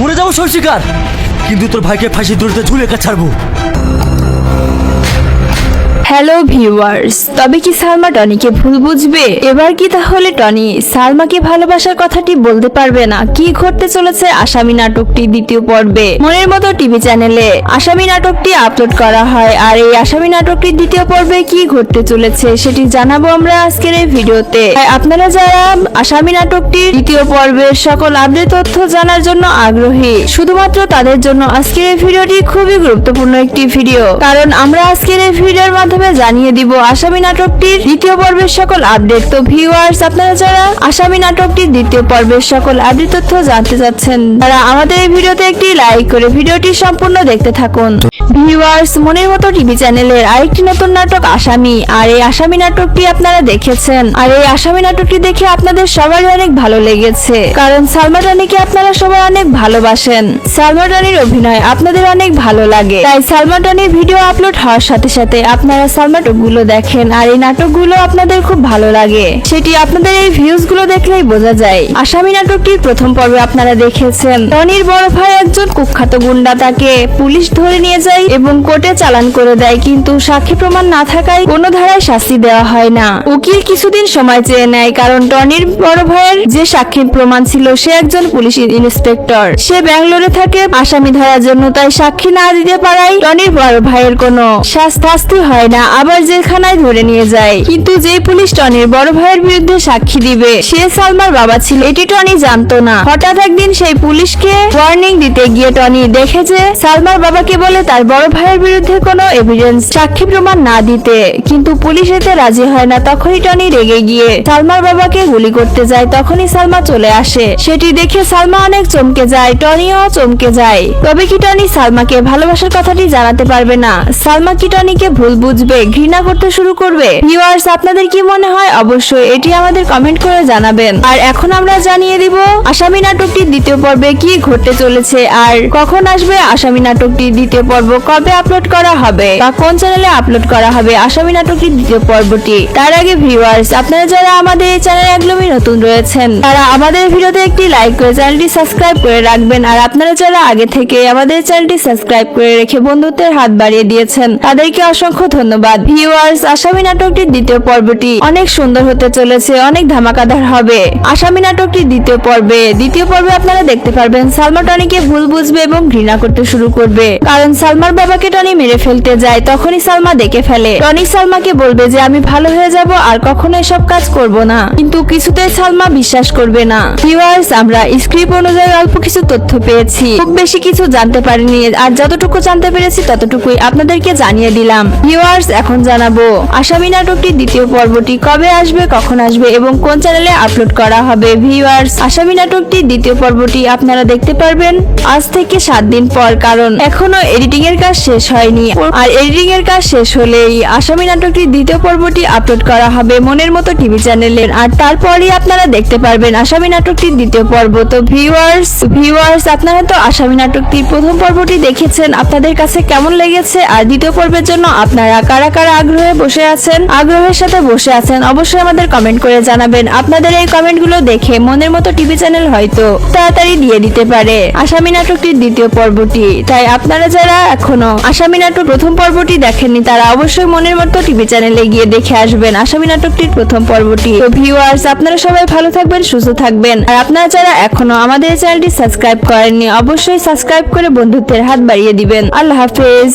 মরে যাবো সরষিকার, কিন্তু তোর ভাইকে ফাঁসি দড়িতে ঝুলে ছাড়বো। হ্যালো ভিউয়ার্স, তবে কি সালমা টনিকে ভুল বুঝবে? এবার কি তাহলে টনি সালমাকে ভালোবাসার কথাটি বলতে পারবে না? কি ঘটতে চলেছে আসামি নাটকটি দ্বিতীয় পর্বে? মনের মতো টিভি চ্যানেলে আসামি নাটকটি আপলোড করা হয়, আর এই আসামি নাটকটির দ্বিতীয় পর্বে কি ঘটতে চলেছে সেটি জানাবো আমরা আজকের এই ভিডিওতে। আপনারা যারা আসামি নাটকটির দ্বিতীয় পর্বের সকল আপডেট তথ্য জানার জন্য আগ্রহী, শুধুমাত্র তাদের জন্য আজকের এই ভিডিওটি খুবই গুরুত্বপূর্ণ একটি ভিডিও, কারণ আমরা আজকের এই ভিডিওর মাধ্যমে জানিয়ে দিব আসামি নাটকটির দ্বিতীয় পর্বের সকল আপডেট। তো ভিউয়ার্স, আপনারা যারা আসামি নাটকটির দ্বিতীয় পর্বের সকল আপডেট তথ্য জানতে চাচ্ছেন, তারা আমাদের এই ভিডিওতে একটি লাইক করে ভিডিওটি সম্পূর্ণ দেখতে থাকুন। ভিউয়ার্স, মনের মতো টিভি চ্যানেলের আরেকটি নতুন নাটক আসামি, আর এই আসামি নাটকটি আপনারা দেখেছেন, আর এই আসামি নাটকটি দেখে আপনাদের সবারই অনেক ভালো লেগেছে, কারণ সালমা টনিকে আপনারা সবাই অনেক ভালোবাসেন। সালমা টনির অভিনয় আপনাদের অনেক ভালো লাগে, তাই সালমা টনির ভিডিও আপলোড হওয়ার সাথে সাথে আপনারা সালমা নাটকগুলো দেখেন, আর এই নাটকগুলো আপনাদের খুব ভালো লাগে, সেটি আপনাদের এই ভিউজ গুলো দেখলেই বোঝা যায়। আসামি নাটকটির প্রথম পর্বে আপনারা দেখেছেন টনির বড় ভাই একজন কুখ্যাত গুন্ডা, তাকে পুলিশ ধরে নিয়ে যায় এবং কোর্টে চালান করে দেয়, কিন্তু সাক্ষী প্রমাণ না থাকায় কোনো ধারায় শাস্তি দেওয়া হয় না। উকিল কিছুদিন সময় চেয়ে নেয়, কারণ টনির বড় ভাইয়ের যে সাক্ষী প্রমাণ ছিল সে একজন পুলিশ ইন্সপেক্টর, সে ব্যাঙ্গালোরে থাকে আসামি ধরার জন্য, তাই সাক্ষী না দিতে পারায় টনির বড় ভাইয়ের কোনো শাস্তি হয় না, আবার জেলখানায় ধরে নিয়ে যায়। কিন্তু যে পুলিশ টনির বড় ভাইয়ের বিরুদ্ধে সাক্ষী দিবে সে সালমার বাবা ছিল, এটি টনি জানতো না। হঠাৎ একদিন সেই পুলিশকে ওয়ার্নিং দিতে গিয়ে টনি দেখে যে সালমার বাবাকে বলে তার বড় ভাইয়ের বিরুদ্ধে কোনো এভিডেন্স সাক্ষী প্রমাণ না দিতে, কিন্তু পুলিশ এতে রাজি হয় না। তখনই টনি রেগে গিয়ে সালমার বাবাকে গুলি করতে যায়, তখনই সালমা চলে আসে, সেটি দেখে সালমা অনেক চমকে যায়, টনিও চমকে যায়। তবে কি টনি সালমাকে ভালোবাসার কথাটি জানাতে পারবে না? সালমা কি টনিকে ভুল বুঝবে, ঘৃণা করতে শুরু করবে? ভিউয়ার্স, আপনাদের কি মনে হয় অবশ্যই এটি আমাদের কমেন্ট করে জানাবেন। আর এখন আমরা জানিয়ে দিব আসামি নাটকটির দ্বিতীয় পর্বে কি ঘটতে চলেছে, আর কখন আসবে আসামি নাটকটির দ্বিতীয় পর্ব, কবে আপলোড করা হবে বা কোন চ্যানেলে আপলোড করা হবে আসামি নাটকটির দ্বিতীয় পর্বটি। তার আগে ভিউয়ার্স, আপনারা যারা আমাদের এই চ্যানেলে একদমই নতুন রয়েছেন তারা আমাদের ভিডিওতে একটি লাইক করে চ্যানেলটি সাবস্ক্রাইব করে রাখবেন, আর আপনারা যারা আগে থেকে আমাদের চ্যানেলটি সাবস্ক্রাইব করে রেখে বন্ধুত্বের হাত বাড়িয়ে দিয়েছেন তাদেরকে অসংখ্য ধন্যবাদ। ভিউয়ার্স, আসামি নাটকটির দ্বিতীয় পর্বটি অনেক সুন্দর হতে চলেছে, অনেক ধামাকাদার হবে। আসামি নাটকটির দ্বিতীয় পর্বে আপনারা দেখতে পারবেন সালমা টনিকে ভুল বুঝবে এবং ঘৃণা করতে শুরু করবে, কারণ সালমার বাবাকে টনি মেরে ফেলতে যায়, তখনই সালমা দেখে ফেলে। টনি সালমাকে বলবে যে আমি ভালো হয়ে যাব আর কখনো এসব কাজ করব না, কিন্তু কিছুতেই সালমা বিশ্বাস করবে না। ভিউয়ার্স, আমরা স্ক্রিপ্ট অনুযায়ী অল্প কিছু তথ্য পেয়েছি, খুব বেশি কিছু জানতে পারিনি, আর যতটুকু জানতে পেরেছি ততটুকুই আপনাদেরকে জানিয়ে দিলাম। ভিউয়ার্স, এখন জানাবো আসামি নাটকটির দ্বিতীয় পর্বটি কবে আসবে, কখন আসবে এবং কোন চ্যানেলে আপলোড করা হবে। ভিউয়ার্স, আসামি নাটকটির দ্বিতীয় পর্বটি আপনারা দেখতে পারবেন আজ থেকে 7 দিন পর, কারণ এখনো এডিটিং এর কাজ শেষ হয়নি, আর এডিটিং এর কাজ শেষ হলেই আসামি নাটকটির দ্বিতীয় পর্বটি আপলোড করা হবে মনের মতো টিভি চ্যানেলে, আর তারপরই আপনারা দেখতে পারবেন আসামি নাটকটির দ্বিতীয় পর্ব। তো ভিউয়ার্স, আপনারা তো আসামি নাটকটির প্রথম পর্বটি দেখেছেন, আপনাদের কাছে কেমন লেগেছে, আর দ্বিতীয় পর্বের জন্য আপনারা কারা কারা আগ্রহের সাথে বসে আছেন অবশ্যই আমাদের কমেন্ট করে জানাবেন। আপনাদের এই কমেন্টগুলো দেখে মনের মতো টিভি চ্যানেল হয়তো তাড়াতাড়ি দিয়ে দিতে পারে আসামি নাটকটির দ্বিতীয় পর্বটি, তাই আপনারা যারা এখনো আসামি নাটক প্রথম পর্বটি দেখেননি তারা অবশ্যই মনের মতো টিভি চ্যানেলে গিয়ে দেখে আসবেন আসামি নাটকটির প্রথম পর্বটি। তো ভিউয়ার্স, আপনারা সবাই ভালো থাকবেন, সুস্থ থাকবেন, আর আপনারা যারা এখনো আমাদের চ্যানেলটি সাবস্ক্রাইব করেননি অবশ্যই সাবস্ক্রাইব করে বন্ধুত্বের হাত বাড়িয়ে দিবেন। আল্লাহ হাফেজ।